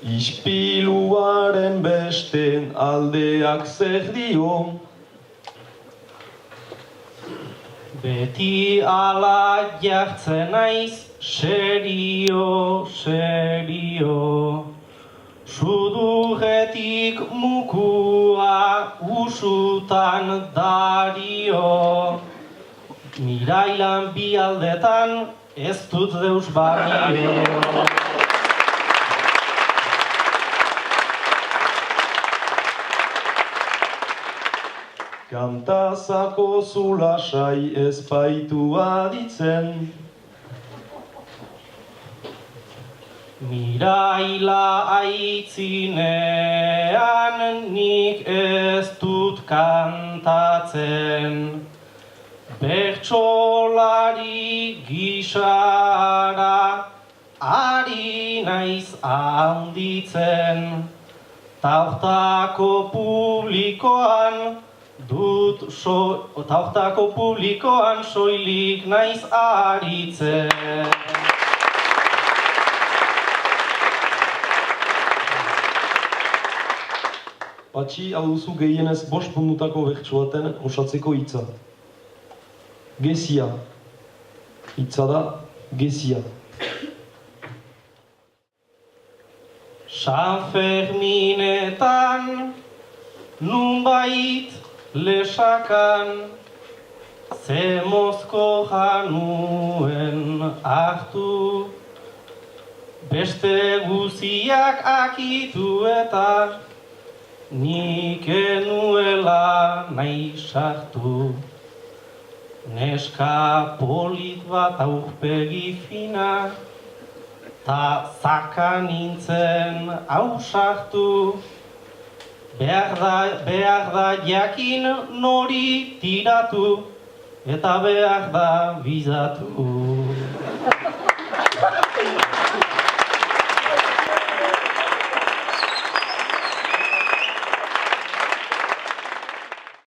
Ispiluaren besten aldeak zer dio. Beti ala jartzen naiz, serio, serio. Sudurretik mukua usutan dario. Mirailan bi aldetan ez dut deus balio. Kantazako zulasai ez baitu aditzen. Miraila aitzinean nik ez dut kantatzen. Bertsolari gisara ari naiz handitzen. Taurtako publikoan soilik naiz aritzen. Patxi, hau duzu gehienez 5 punutako bertso baten osatzeko hitza. Gezia. Hitza da, gezia. San Ferminetan, nunbait lesakan, ze mozko januen hartu, beste guziak akitu eta nik enuela nahi sartu. Neska polit bat aurpegi fina, ta zaka nintzen ausartu. Behar da jakin nori tiratu, eta behar da bizatu.